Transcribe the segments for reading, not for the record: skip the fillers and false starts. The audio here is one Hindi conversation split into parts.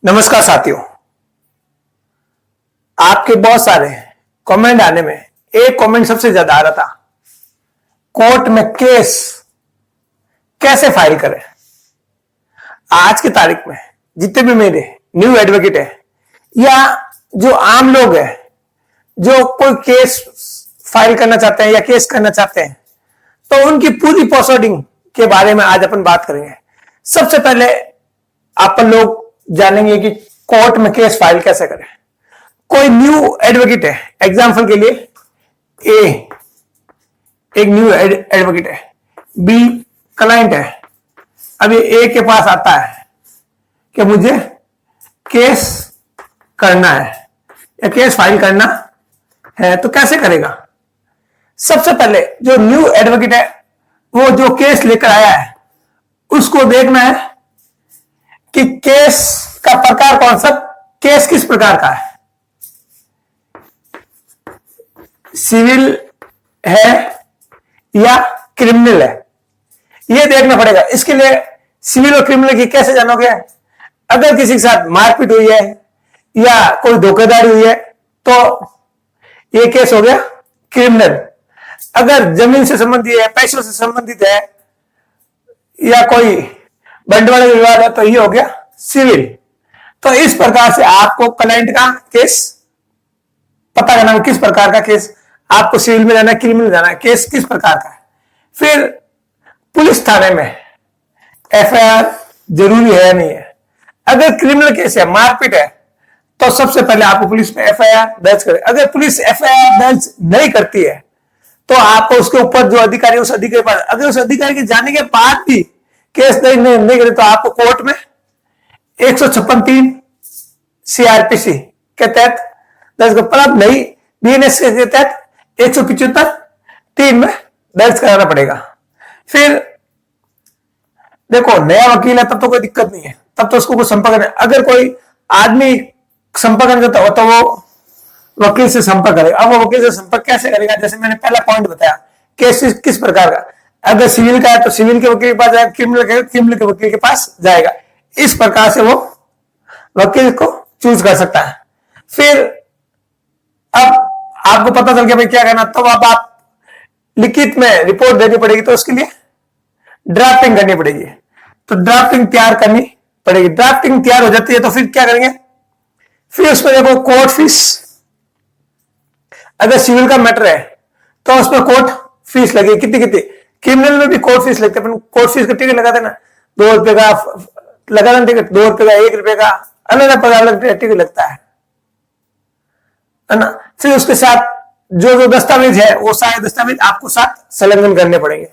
नमस्कार साथियों। आपके बहुत सारे कमेंट आने में एक कमेंट सबसे ज्यादा आ रहा था, कोर्ट में केस कैसे फाइल करें। आज की तारीख में जितने भी मेरे न्यू एडवोकेट है या जो आम लोग हैं जो कोई केस फाइल करना चाहते हैं या केस करना चाहते हैं, तो उनकी पूरी प्रोसीडिंग के बारे में आज अपन बात करेंगे। सबसे पहले अपन लोग जानेंगे कि कोर्ट में केस फाइल कैसे करें। कोई न्यू एडवोकेट है, एग्जाम्पल के लिए ए एक न्यू एडवोकेट है, बी क्लाइंट है। अभी ए के पास आता है कि मुझे केस करना है या केस फाइल करना है, तो कैसे करेगा। सबसे पहले जो न्यू एडवोकेट है वो जो केस लेकर आया है उसको देखना है कि केस का प्रकार कौन सा, केस किस प्रकार का है, सिविल है या क्रिमिनल है, यह देखना पड़ेगा। इसके लिए सिविल और क्रिमिनल की कैसे जानोगे। अगर किसी के साथ मारपीट हुई है या कोई धोखाधड़ी हुई है तो यह केस हो गया क्रिमिनल। अगर जमीन से संबंधित है, पैसों से संबंधित है या कोई बंटवारे का विवाद है तो ये हो गया सिविल। तो इस प्रकार से आपको क्लाइंट का केस पता करना है, किस प्रकार का केस आपको सिविल में जाना है, क्रिमिनल में जाना है, केस किस प्रकार का है। फिर पुलिस थाने में एफआईआर जरूरी है या नहीं है। अगर क्रिमिनल केस है, मारपीट है, तो सबसे पहले आपको पुलिस में एफआईआर दर्ज करे। अगर पुलिस एफआईआर दर्ज नहीं करती है तो आपको उसके ऊपर जो अधिकारी उस अधिकारी पर, अगर उस अधिकारी के जाने के बाद भी केस नहीं करे तो आपको कोर्ट में 156(3) सीआरपीसी के तहत दर्ज कर, नहीं बीएनएस के तहत 175(3) में दर्ज कराना पड़ेगा। फिर देखो नया वकील है तब तो कोई दिक्कत नहीं है, तब तो उसको कुछ संपर्क नहीं। अगर कोई आदमी संपर्क नहीं करता हो तो वो वकील से संपर्क करेगा। अब वो वकील से संपर्क कैसे करेगा, जैसे मैंने पहला पॉइंट बताया, केस किस प्रकार का। अगर सिविल का है तो सिविल के वकील के पास जाएगा, क्रिमिनल के वकील के पास जाएगा। इस प्रकार से वो वकील को चूज कर सकता है। फिर अब आपको पता चल गया भाई क्या करना, तो अब आप लिखित में रिपोर्ट देनी पड़ेगी, तो उसके लिए ड्राफ्टिंग करनी पड़ेगी। तो ड्राफ्टिंग तैयार करनी पड़ेगी। ड्राफ्टिंग तैयार हो जाती है तो फिर क्या करेंगे, फिर उसमें देखो कोर्ट फीस। अगर सिविल का मैटर है तो उसमें कोर्ट फीस लगेगी, कितनी। क्रिमिनल में भी कोर्ट फीस लगती है, कोर्ट फीस का टिकट लगा देना, 2 रुपए का लगा देना टिकट, 2 रुपए का, 1 रुपए का, अलग अलग टिकट लगता है ना। फिर उसके साथ जो दस्तावेज है वो सारे दस्तावेज आपको साथ संलग्न करने पड़ेंगे।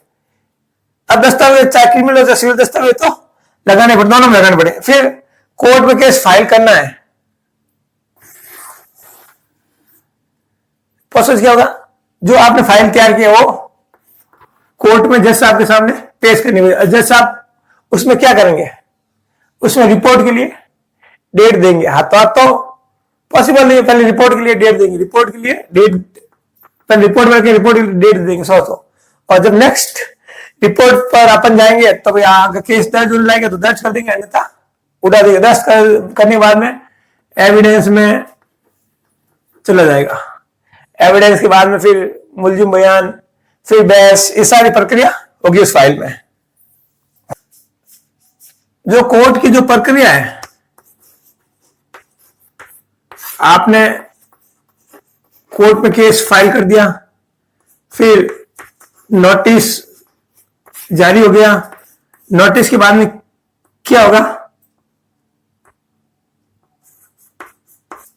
अब दस्तावेज चाहे क्रिमिनल चाहे सिविल दस्तावेज तो लगाने पड़े, दोनों में लगाने पड़े। फिर कोर्ट में केस फाइल करना है, प्रोसेस क्या होगा, जो आपने फाइल तैयार किया वो कोर्ट में जज साहब के सामने पेश करनी होगी। जज साहब उसमें क्या करेंगे, उसमें रिपोर्ट के लिए डेट देंगे। हाथों हाथ तो पॉसिबल नहीं है, पहले रिपोर्ट के लिए डेट देंगे, रिपोर्ट के लिए डेट, पहले रिपोर्ट करके रिपोर्ट के लिए डेट देंगे 100। और जब नेक्स्ट रिपोर्ट पर अपन जाएंगे तो भाई आगे केस दर्ज हो जाएगा तो दर्ज कर देंगे, अन्यथा उड़ा देंगे। दर्ज करने के बाद में एविडेंस में चला जाएगा। एविडेंस के बाद में फिर मुलजिम बयान, फिर बहस, ये सारी प्रक्रिया होगी उस फाइल में। जो कोर्ट की जो प्रक्रिया है, आपने कोर्ट में केस फाइल कर दिया, फिर नोटिस जारी हो गया। नोटिस के बाद में क्या होगा,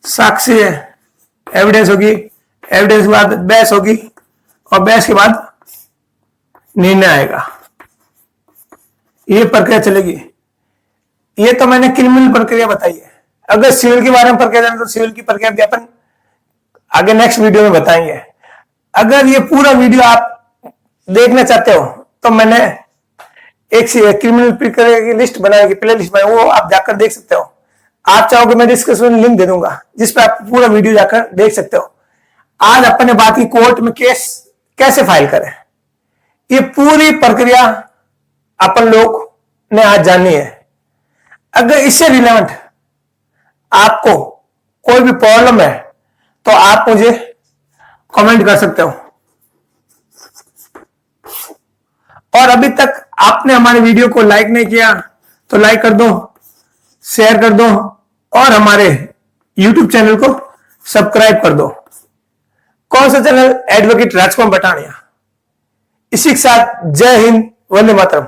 साक्ष्य एविडेंस होगी, एविडेंस के बाद बहस होगी और बहस के बाद निर्णय आएगा। ये प्रक्रिया चलेगी। ये तो मैंने क्रिमिनल प्रक्रिया बताई है। अगर सिविल के बारे में प्रक्रिया जाने तो सिविल की प्रक्रिया भी अपन आगे नेक्स्ट वीडियो में बताएंगे। अगर ये पूरा वीडियो आप देखना चाहते हो तो मैंने एक क्रिमिनल प्रक्रिया की लिस्ट बनाई, प्ले लिस्ट बनाई, वो आप जाकर देख सकते हो। आप चाहोगे मैं डिस्क्रिप्शन में लिंक दे दूंगा जिस पर आप पूरा वीडियो जाकर देख सकते हो। आज अपन ने बात की कोर्ट में केस कैसे फाइल करें, ये पूरी प्रक्रिया अपन लोग ने आज जाननी है। अगर इससे रिलेवेंट आपको कोई भी प्रॉब्लम है तो आप मुझे कमेंट कर सकते हो। और अभी तक आपने हमारे वीडियो को लाइक नहीं किया तो लाइक कर दो, शेयर कर दो और हमारे YouTube चैनल को सब्सक्राइब कर दो। कौन सा चैनल? एडवोकेट राजकुमार पठानिया। इसी के साथ जय हिंद, वंदे मातरम।